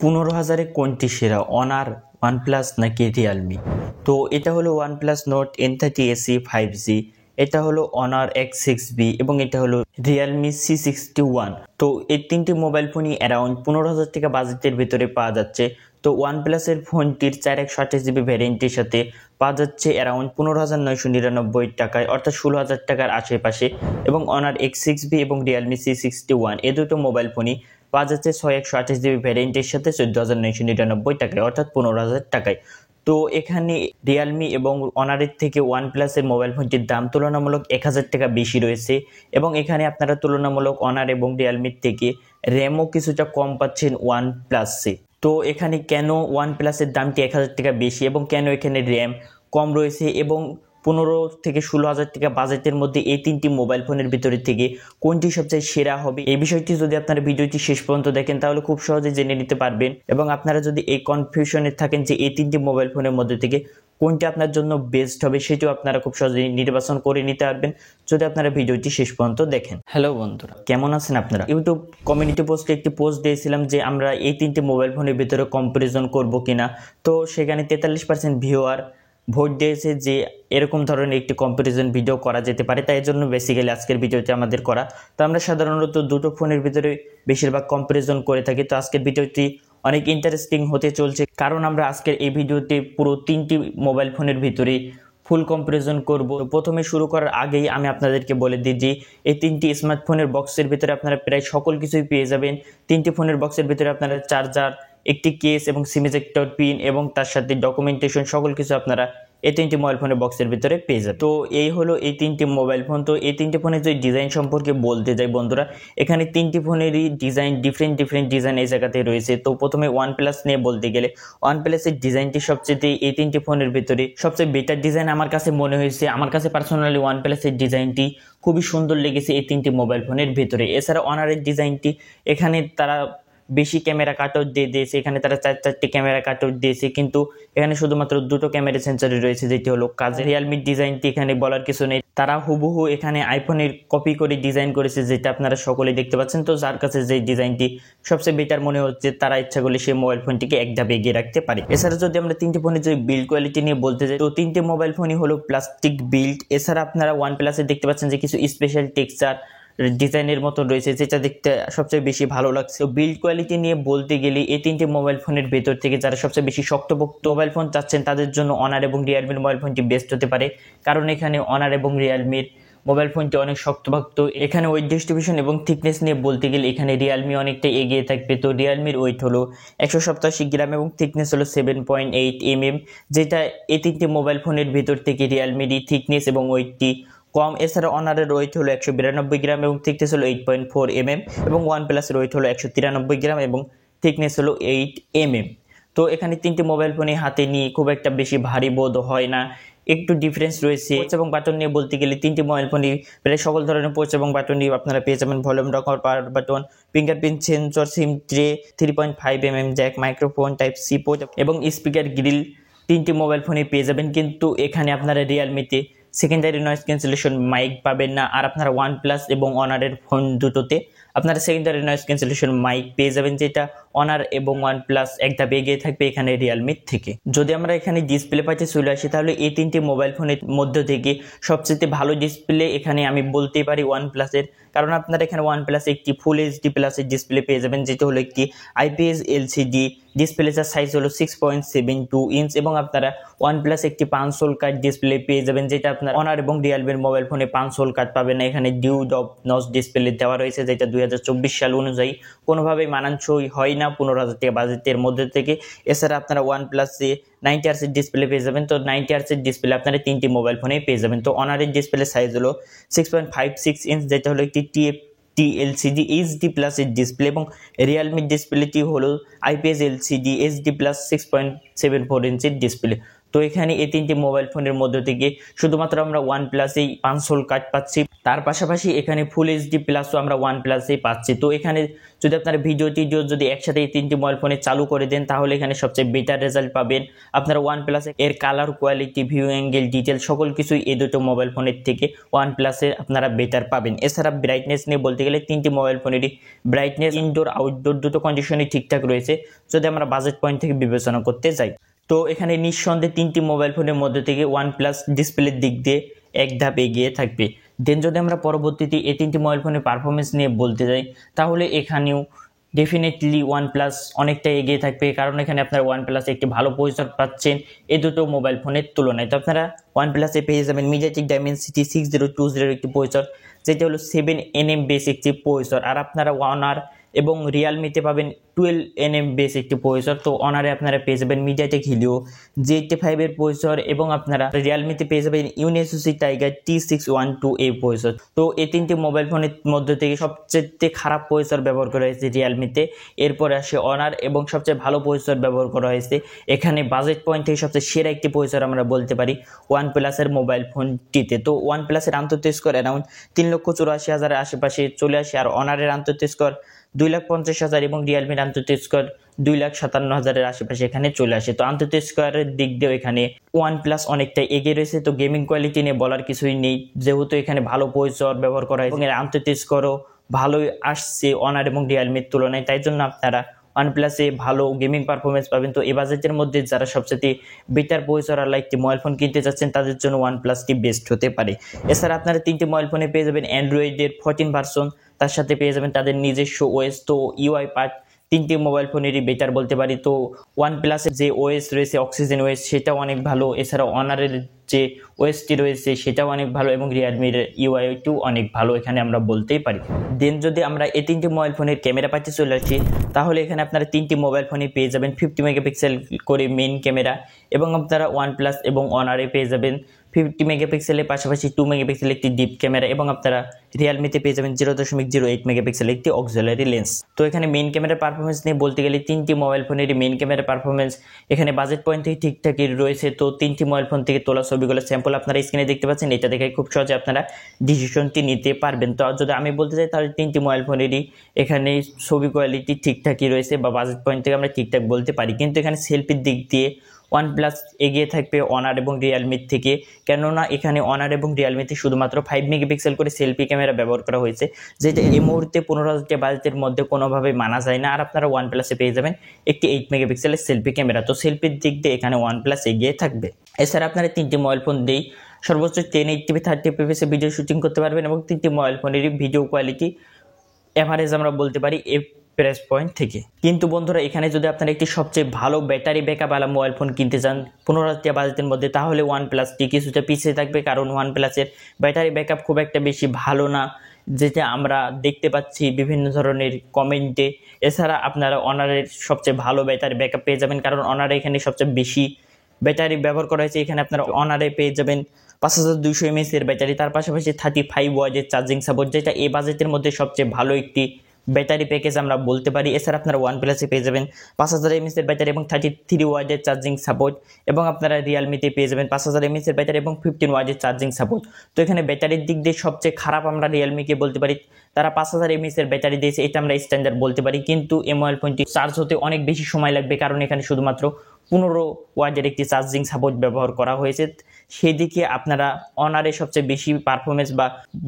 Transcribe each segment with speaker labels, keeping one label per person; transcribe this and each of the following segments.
Speaker 1: 15,000 কোনটি সেরা, honour, OnePlus নাকি রিয়েলমি? তো এটা হলো OnePlus note N30 SE 5G, এটা হলো অনার X6B এবং এটা হলো রিয়েলমি C61। তো এই তিনটি মোবাইল ফোনই অ্যারাউন্ড 15,000 টাকা বাজেটের ভিতরে পাওয়া যাচ্ছে। তো ওয়ানপ্লাসের ফোনটির 4/128GB ভ্যারিয়েন্টের সাথে পাওয়া যাচ্ছে অ্যারাউন্ড 15,999 টাকায়, অর্থাৎ 16,000 টাকার আশেপাশে। এবং অনার X6B এবং রিয়েলমি C61 এ দুটো মোবাইল ফোনই পাওয়া যাচ্ছে 6/128GB ভ্যারিয়েন্টের সাথে 14,999 টাকায়, অর্থাৎ 15,000 টাকায়। তো এখানে রিয়েলমি এবং অনারের থেকে ওয়ানপ্লাসের মোবাইল ফোনটির দাম তুলনামূলক 1,000 টাকা বেশি রয়েছে এবং এখানে আপনারা তুলনামূলক অনার এবং রিয়েলমির থেকে র্যামও কিছুটা কম পাচ্ছেন ওয়ানপ্লাসে। তো এখানে কেন ওয়ানপ্লাসের দামটি 1,000 টাকা বেশি এবং কেন এখানে র্যাম কম রয়েছে এবং 15 থেকে 16,000 টাকা বাজেটের মধ্যে এই তিনটি মোবাইল ফোনের ভিতরে থেকে কোনটি সবচেয়ে সেরা হবে, এই বিষয়টি যদি আপনারা ভিডিওটি শেষ পর্যন্ত দেখেন তাহলে খুব সহজে জেনে নিতে পারবেন। এবং আপনারা যদি এই কনফিউশনে থাকেন যে এই তিনটি মোবাইল ফোনের মধ্যে থেকে কোনটি আপনার জন্য বেস্ট হবে, সেটিও আপনারা খুব সহজেই নির্বাচন করে নিতে পারবেন যদি আপনারা ভিডিওটি শেষ পর্যন্ত দেখেন। হ্যালো বন্ধুরা, কেমন আছেন আপনারা? ইউটিউব কমিউনিটি পোস্টে একটি পোস্ট দিয়েছিলাম যে আমরা এই তিনটি মোবাইল ফোনের ভিতরে কম্পারিজন করব কিনা। তো সেখানে 43% ভিউয়ার ভোট দিয়েছে যে এরকম ধরনের একটি কম্পারিজন ভিডিও করা যেতে পারে, তাই জন্য বেসিক্যালি আজকের ভিডিওটি আমাদের করা। তো আমরা সাধারণত দুটো ফোনের ভিতরে বেশিরভাগ কম্পারিজন করে থাকি। তো আজকের ভিডিওটি অনেক ইন্টারেস্টিং হতে চলছে, কারণ আমরা আজকের এই ভিডিওতে পুরো তিনটি মোবাইল ফোনের ভিতরে ফুল কম্পারিজন করব। প্রথমে শুরু করার আগেই আমি আপনাদেরকে বলে দিই যে এই তিনটি স্মার্টফোনের বক্সের ভিতরে আপনারা প্রায় সকল কিছুই পেয়ে যাবেন। তিনটি ফোনের বক্সের ভিতরে আপনারা চার্জার, একটি কেস এবং সিম ইজেক্টর পিন এবং তার সাথে ডকুমেন্টেশন সকল কিছু আপনারা এই তিনটি মোবাইল ফোনের বক্সের ভিতরে পেয়ে যাবেন। তো এই হলো এই তিনটি মোবাইল ফোন। তো এই তিনটি ফোনের যে ডিজাইন সম্পর্কে বলতে যাই বন্ধুরা, এখানে তিনটি ফোনেরই ডিজাইন ডিফারেন্ট ডিজাইন এই জায়গাতে রয়েছে। তো প্রথমে ওয়ানপ্লাস নিয়ে বলতে গেলে ওয়ানপ্লাসের ডিজাইনটি সবচেয়ে এই তিনটি ফোনের ভিতরে সবচেয়ে বেটার ডিজাইন আমার কাছে মনে হয়েছে। আমার কাছে পার্সোনালি ওয়ানপ্লাসের ডিজাইনটি খুবই সুন্দর লেগেছে এই তিনটি মোবাইল ফোনের ভিতরে। এছাড়া অনারের ডিজাইনটি, এখানে তারা বেশি ক্যামেরা কাটআউট দিয়ে দিয়েছে, এখানে তারা 4টি ক্যামেরা কাটআউট দিয়েছে, কিন্তু এখানে শুধুমাত্র দুটো ক্যামেরা সেন্সরই রয়েছে, যেটি হলো কাজে। রিয়েলমির ডিজাইনটি এখানে বলার কিছু নেই, তারা হুবহু এখানে আইফোনের কপি করে ডিজাইন করেছে, যেটা আপনারা সকলেই দেখতে পাচ্ছেন। তো যার কাছে যে ডিজাইনটি সবচেয়ে বেটার মনে হচ্ছে তারা ইচ্ছা করলে সেই মোবাইল ফোনটিকে এক ধাপ এগিয়ে রাখতে পারে। এছাড়া যদি আমরা তিনটি ফোনের যে বিল্ড কোয়ালিটি নিয়ে বলতে যাই, তো তিনটি মোবাইল ফোনই হলো প্লাস্টিক বিল্ড। এছাড়া আপনারা ওয়ানপ্লাসে দেখতে পাচ্ছেন যে কিছু স্পেশাল টেক্সচার ডিজাইনের মতো রয়েছে, যেটা দেখতে সবচেয়ে বেশি ভালো লাগছে। বিল্ড কোয়ালিটি নিয়ে বলতে গেলে এই তিনটি মোবাইল ফোনের ভেতর থেকে যারা সবচেয়ে বেশি শক্তপোক্ত মোবাইল ফোন চাচ্ছেন তাদের জন্য অনার এবং রিয়েলমির মোবাইল ফোনটি বেস্ট হতে পারে, কারণ এখানে অনার এবং রিয়েলমির মোবাইল ফোনটি অনেক শক্তপোক্ত। এখানে ওয়েট ডিস্ট্রিবিউশন এবং থিকনেস নিয়ে বলতে গেলে এখানে রিয়েলমি অনেকটা এগিয়ে থাকবে। তো রিয়েলমির ওয়েট হলো 187 গ্রাম এবং থিকনেস হলো 7.8 mm, যেটা এই তিনটি মোবাইল ফোনের ভেতর থেকে রিয়েলমির থিকনেস এবং ওয়েটটি কম। এছাড়া অনারের ওয়েট হলো 192 গ্রাম এবং থিকনেস হলো 8.4 mm এবং ওয়ানপ্লাসের ওয়েট হলো 193 গ্রাম এবং থিকনেস হলো 8 mm। তো এখানে তিনটি মোবাইল ফোনে হাতে নিয়ে খুব একটা বেশি ভারী বোধ হয় না, একটু ডিফারেন্স রয়েছে। পোর্টস এবং বাটন নিয়ে বলতে গেলে তিনটি মোবাইল ফোনই প্রায় সকল ধরনের পোর্টস এবং বাটন নিয়ে আপনারা পেয়ে যাবেন। Volume rocker, power button, fingerprint sensor, sim tray, 3.5 mm jack, microphone, type C port এবং স্পিকার গ্রিল তিনটি মোবাইল ফোনে পেয়ে যাবেন। কিন্তু এখানে আপনারা রিয়েলমিতে সেকেন্ডারি নয়েজ ক্যান্সেলেশন মাইক পাবেন না, আর আপনারা ওয়ানপ্লাস এবং অনারের ফোন দুটোতে আপনারা সেকেন্ডারি নয়েজ ক্যান্সেলেশন মাইক পেয়ে যাবেন, যেটা অনার এবং ওয়ানপ্লাস এক ধাপ এগিয়ে থাকবে এখানে রিয়েলমির থেকে। যদি আমরা এখানে ডিসপ্লে পার্টে চলে আসি, তাহলে এই তিনটি মোবাইল ফোনের মধ্য থেকে সবচেয়ে ভালো ডিসপ্লে এখানে আমি বলতে পারি ওয়ানপ্লাসের, কারণ আপনারা এখানে ওয়ানপ্লাস একটি ফুল এইচডি প্লাসের ডিসপ্লে পেয়ে যাবেন, যেটা হলো একটি IPS LCD ডিসপ্লে, যার সাইজ হলো 6.72 ইঞ্চ এবং আপনারা ওয়ানপ্লাস একটি 5 হোল কাট ডিসপ্লে পেয়ে যাবেন, যেটা আপনার অনার এবং রিয়েলমির মোবাইল ফোনে 5 হোল কাট পাবেন না। এখানে ডিউ ডপ নচ ডিসপ্লে দেওয়া রয়েছে, যেটা 2024 সাল অনুযায়ী কোনোভাবেই মানানসই হয় না 15,000 টাকা বাজেটের মধ্যে থেকে। এছাড়া আপনারা ওয়ানপ্লাসে 90 হার্টজের ডিসপ্লে পেয়ে যাবেন। তো 90 হার্টজের ডিসপ্লে আপনারা তিনটি মোবাইল ফোনেই পেয়ে যাবেন। তো অনারের ডিসপ্লে সাইজ হলো 6.56 ইঞ্চ, যেটা হলো একটি TFT LCD HD প্লাসের ডিসপ্লে এবং রিয়েলমির ডিসপ্লেটি হলো IPS LCD HD প্লাস 6.74 ইঞ্চের ডিসপ্লে। তো এখানে এই তিনটি মোবাইল ফোনের মধ্য থেকে শুধুমাত্র আমরা OnePlus-এই কনসোল কার্ড পাচ্ছি, তার পাশাপাশি এখানে ফুল এইচডি প্লাসও আমরা OnePlus-এই পাচ্ছি। তো এখানে যদি আপনারা ভিডিও যদি একসাথে এই তিনটি মোবাইল ফোনে চালু করে দেন তাহলে এখানে সবচেয়ে বেটার রেজাল্ট পাবেন আপনারা। OnePlus এর colour quality, view angle, detail সকল কিছুই এই দুটো মোবাইল ফোনের থেকে OnePlus-এর আপনারা বেটার পাবেন। এছাড়া ব্রাইটনেস নিয়ে বলতে গেলে তিনটি মোবাইল ফোনেরই ব্রাইটনেস ইনডোর আউটডোর দুটো কন্ডিশনই ঠিকঠাক রয়েছে যদি আমরা বাজেট পয়েন্ট থেকে বিবেচনা করতে যাই। তো এখানে নিঃসন্দেহে তিনটি মোবাইল ফোনের মধ্যে থেকে OnePlus ডিসপ্লের দিক দিয়ে এক ধাপ এগিয়ে থাকবে। দেন যদি আমরা পরবর্তীতে এই তিনটি মোবাইল ফোনের পারফরমেন্স নিয়ে বলতে যাই তাহলে এখানেও ডেফিনেটলি OnePlus অনেকটা এগিয়ে থাকবে, কারণ এখানে আপনারা OnePlus একটি ভালো প্রসেসর পাচ্ছেন এই দুটো মোবাইল ফোনের তুলনায়। তো আপনারা OnePlus-এ পেয়ে যাবেন MediaTek Dimensity 6020 একটি প্রসেসর, যেটা হলো 7nm বেস একটি প্রসেসর। আর আপনারা Honor এবং Realme-তে পাবেন 12nm বেস একটি প্রসেসর। তো Honor-এ আপনারা পেয়ে যাবেন MediaTek Helio G85 এর প্রসেসর এবং আপনারা Realme-তে পেয়ে যাবেন UniSoC Tiger T612A প্রসেসর। তো এই তিনটি মোবাইল ফোনের মধ্যে থেকে সবচেয়ে খারাপ প্রসেসর ব্যবহার করা হয়েছে Realme-তে, এরপরে আসে Honor এবং সবচেয়ে ভালো প্রসেসর ব্যবহার করা হয়েছে এখানে বাজেট পয়েন্ট থেকে সবচেয়ে সেরা একটি প্রসেসর আমরা বলতে পারি OnePlus-এর মোবাইল ফোনটিতে। তো OnePlus-এর আন্তর্জাতিক স্কোর অ্যারাউন্ড 3,84,000-এর আশেপাশে চলে আসে, আর Honor-এর আন্তর্জাতিক স্কোর 2,50,000 এবং Realme-র আন্তর্জাতিক স্কোর 2,57,000-এর আশেপাশে এখানে চলে আসে। তো আন্তর্জাতিক স্কোয়ারের দিক দিয়েও এখানে OnePlus অনেকটা এগিয়ে রয়েছে। তো গেমিং কোয়ালিটি নিয়ে বলার কিছুই নেই, যেহেতু এখানে ভালো প্রসেসর ব্যবহার করা হয় এবং এর আন্তর্জাতিক স্কোরও ভালোই আসছে Honor এবং Realme-র তুলনায়, তাই জন্য আপনারা OnePlus-এ ভালো গেমিং পারফরমেন্স পাবেন। তো এই বাজেটের মধ্যে যারা সবচেয়ে বেটার প্রসেসর আর একটি মোবাইল ফোন কিনতে চাচ্ছেন তাদের জন্য OnePlus-টি বেস্ট হতে পারে। এছাড়া আপনারা তিনটি মোবাইল ফোনে পেয়ে যাবেন অ্যান্ড্রয়েডের 14 ভার্সন, তার সাথে পেয়ে যাবেন তাদের নিজস্ব ওএস। তো ইউআই পার্ট তিনটি মোবাইল ফোনেরই বেটার বলতে পারি। তো OnePlus-এর যে ওএস রয়েছে অক্সিজেন ওএস সেটাও অনেক ভালো, এছাড়া Honor-এর যে ওএসটি রয়েছে সেটাও অনেক ভালো এবং Realme-র ইউআইটিও অনেক ভালো এখানে আমরা বলতেই পারি। দেন যদি আমরা এই তিনটি মোবাইল ফোনের ক্যামেরা পার্টে চলে আসি তাহলে এখানে আপনারা তিনটি মোবাইল ফোনে পেয়ে যাবেন 50 মেগাপিক্সেল করে মেইন ক্যামেরা এবং আপনারা OnePlus এবং Honor-এ পেয়ে যাবেন 50 মেগাপিক্সেলের পাশাপাশি 2 মেগাপিক্সেল একটি ডিপ ক্যামেরা এবং আপনারা Realme-তে পেয়ে যাবেন 0.08 মেগাপিক্সেল একটি অক্সিলারি লেন্স। তো এখানে মেইন ক্যামেরার পারফরমেন্স নিয়ে বলতে গেলে তিনটি মোবাইল ফোনেরই মেইন ক্যামেরার পারফরমেন্স এখানে বাজেট পয়েন্ট থেকে ঠিকঠাকই রয়েছে। তো তিনটি মোবাইল ফোন থেকে তোলা ছবিগুলো স্যাম্পল আপনারা স্ক্রিনে দেখতে পাচ্ছেন, এটা দেখে খুব সহজে আপনারা ডিসিশনটি নিতে পারবেন। তো যদি আমি বলতে চাই তাহলে তিনটি মোবাইল ফোনেরই এখানে ছবি কোয়ালিটি ঠিকঠাকই রয়েছে বা বাজেট পয়েন্ট থেকে আমরা ঠিকঠাক বলতে পারি, কিন্তু এখানে সেলফির দিক দিয়ে OnePlus এগিয়ে থাকবে Honor এবং Realme থেকে, কেননা এখানে Honor এবং Realme-তে শুধুমাত্র 5 মেগাপিক্সেল করে সেলফি ক্যামেরা ব্যবহার করা হয়েছে, যেটা এই মুহূর্তে 15,000 বাজেটের মধ্যে কোনোভাবে মানা যায় না। আর আপনারা OnePlus-এ পেয়ে যাবেন একটি 8 মেগাপিক্সেলের সেলফি ক্যামেরা। তো সেলফির দিক দিয়ে এখানে OnePlus এগিয়ে থাকবে। এছাড়া আপনারা তিনটি মোবাইল ফোন দিয়েই সর্বোচ্চ 1080p 30fps ভিডিও শুটিং করতে পারবেন এবং তিনটি মোবাইল ফোনেরই ভিডিও কোয়ালিটি এভারেজ আমরা বলতে পারি এই প্রাইস পয়েন্ট থেকে। কিন্তু বন্ধুরা এখানে যদি আপনারা একটি সবচেয়ে ভালো ব্যাটারি ব্যাকআপ ওয়ালা মোবাইল ফোন কিনতে চান 15,000 বাজেটের মধ্যে তাহলে OnePlus-টি কিছুটা পিছিয়ে থাকবে, কারণ OnePlus-এর ব্যাটারি ব্যাকআপ খুব একটা বেশি ভালো না, যেটা আমরা দেখতে পাচ্ছি বিভিন্ন ধরনের কমেন্টে। এছাড়া আপনারা Honor-এর সবচেয়ে ভালো ব্যাটারি ব্যাকআপ পেয়ে যাবেন, কারণ Honor এখানে সবচেয়ে বেশি ব্যাটারি ব্যবহার করা হয়েছে। এখানে আপনারা Honor-এ পেয়ে যাবেন 5200 mAh এর ব্যাটারি, তার পাশাপাশি 35 ওয়াটের চার্জিং সাপোর্ট, যেটা এই বাজেটের মধ্যে সবচেয়ে ভালো একটি ব্যাটারি প্যাকেজ আমরা বলতে পারি। এছাড়া আপনারা OnePlus-এ পেয়ে যাবেন 5000 mAh এর ব্যাটারি এবং 33 ওয়াটের চার্জিং সাপোর্ট এবং আপনারা Realme-তে পেয়ে যাবেন 5000 mAh এর ব্যাটারি এবং 15 ওয়াটের চার্জিং সাপোর্ট। তো এখানে ব্যাটারির দিক দিয়ে সবচেয়ে খারাপ আমরা Realme-কে বলতে পারি, তারা 5000 mAh এর ব্যাটারি দিয়েছে, এটা আমরা স্ট্যান্ডার্ড বলতে পারি, কিন্তু এই মোবাইল ফোনটি চার্জ হতে অনেক বেশি সময় লাগবে, কারণ এখানে শুধুমাত্র 15 ওয়াটের একটি চার্জিং সাপোর্ট ব্যবহার করা হয়েছে। সেদিকে আপনারা Honor-এ সবচেয়ে বেশি পারফরমেন্স বা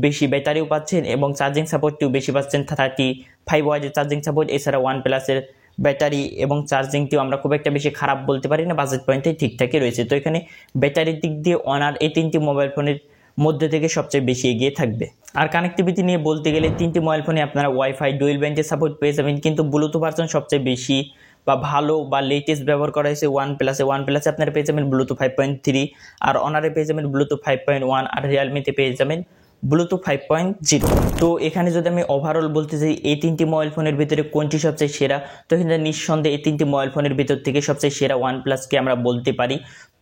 Speaker 1: বেশি ব্যাটারিও পাচ্ছেন এবং চার্জিং সাপোর্টটিও বেশি পাচ্ছেন, 35 ওয়াটের চার্জিং সাপোর্ট। এছাড়া OnePlus-এর ব্যাটারি এবং চার্জিংটিও আমরা খুব একটা বেশি খারাপ বলতে পারি না, বাজেট পয়েন্টে ঠিকঠাকই রয়েছে। তো এখানে ব্যাটারির দিক দিয়ে Honor এই তিনটি মোবাইল ফোনের মধ্যে থেকে সবচেয়ে বেশি এগিয়ে থাকবে। আর কানেক্টিভিটি নিয়ে বলতে গেলে তিনটি মোবাইল ফোনে আপনারা ওয়াইফাই ডুয়েল ব্যান্ডের সাপোর্ট পেয়ে যাবেন, কিন্তু ব্লুটুথ ভার্সন সবচেয়ে বেশি বা ভালো বা লেটেস্ট ব্যবহার করা হয়েছে OnePlus-এ আপনারা পেয়ে যাবেন ব্লুটুথ 5.3, আর Honor-এ পেয়ে যাবেন ব্লুটুথ 5.1, আর Realme-তে পেয়ে যাবেন ব্লুটুথ 5.0। তো এখানে যদি আমি ওভারঅল বলতে চাই এই তিনটি মোবাইল ফোনের ভিতরে কোনটি সবচেয়ে সেরা, তো এখানে নিঃসন্দেহে এই তিনটি মোবাইল ফোনের ভিতর থেকে সবচেয়ে সেরা OnePlus-কে আমরা বলতে পারি।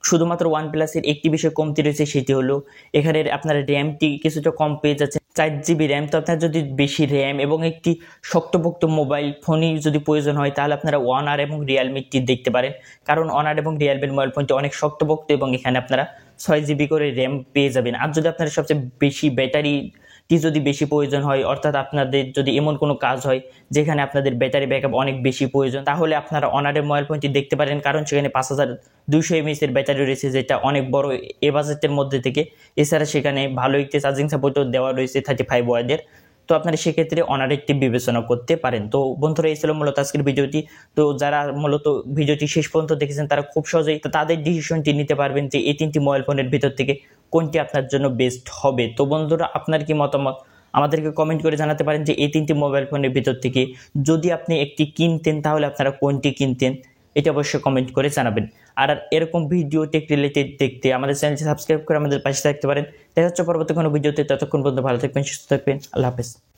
Speaker 1: শুধুমাত্র OnePlus-এর একটি বিষয় কমতি রয়েছে, সেটি হলো এখানে আপনারা র্যামটি কিছুটা কম পেয়ে যাচ্ছেন, 4 GB র্যাম। তো আপনার যদি বেশি র্যাম এবং একটি শক্তপোক্ত মোবাইল ফোনই যদি প্রয়োজন হয় তাহলে আপনারা অনার এবং রিয়েলমিটি দেখতে পারেন, কারণ অনার এবং রিয়েলমির মোবাইল ফোনটি অনেক শক্তপোক্ত এবং এখানে আপনারা 6 GB করে র্যাম পেয়ে যাবেন। আর যদি আপনারা সবচেয়ে বেশি ব্যাটারিটি যদি বেশি প্রয়োজন হয়, অর্থাৎ আপনাদের যদি এমন কোনো কাজ হয় যেখানে আপনাদের ব্যাটারি ব্যাকআপ অনেক বেশি প্রয়োজন, তাহলে আপনারা অনারের মোবাইল ফোনটি দেখতে পারেন, কারণ সেখানে 5200 mAh এর ব্যাটারি রয়েছে, যেটা অনেক বড় এ বাজেটের মধ্যে থেকে। এছাড়া সেখানে ভালো একটি চার্জিং সাপোর্টও দেওয়া রয়েছে 35 ওয়াটের। তো আপনারা সেক্ষেত্রে অনারেরটি বিবেচনা করতে পারেন। তো বন্ধুরা, এই ছিল মূলত আজকের ভিডিওটি। তো যারা মূলত ভিডিওটি শেষ পর্যন্ত দেখেছেন তারা খুব সহজেই তাদের ডিসিশনটি নিতে পারবেন যে এই 3টি মোবাইল ফোনের ভিতর থেকে কোনটি আপনার জন্য বেস্ট হবে। তো বন্ধুরা, আপনার কি মতামত আমাদেরকে কমেন্ট করে জানাতে পারেন যে এই 3টি মোবাইল ফোনের ভিতর থেকে যদি আপনি একটি কিনতেন তাহলে আপনারা কোনটি কিনতেন, এটা অবশ্যই কমেন্ট করে জানাবেন। আর এরকম ভিডিও টেক রিলেটেড দেখতে আমাদের চ্যানেলটি সাবস্ক্রাইব করে আমাদের পাশে থাকতে পারেন। দেখা হচ্ছে পরবর্তী কোনো ভিডিওতে। ততক্ষণ পর্যন্ত ভালো থাকবেন, সুস্থ থাকবেন। আল্লাহ হাফেজ।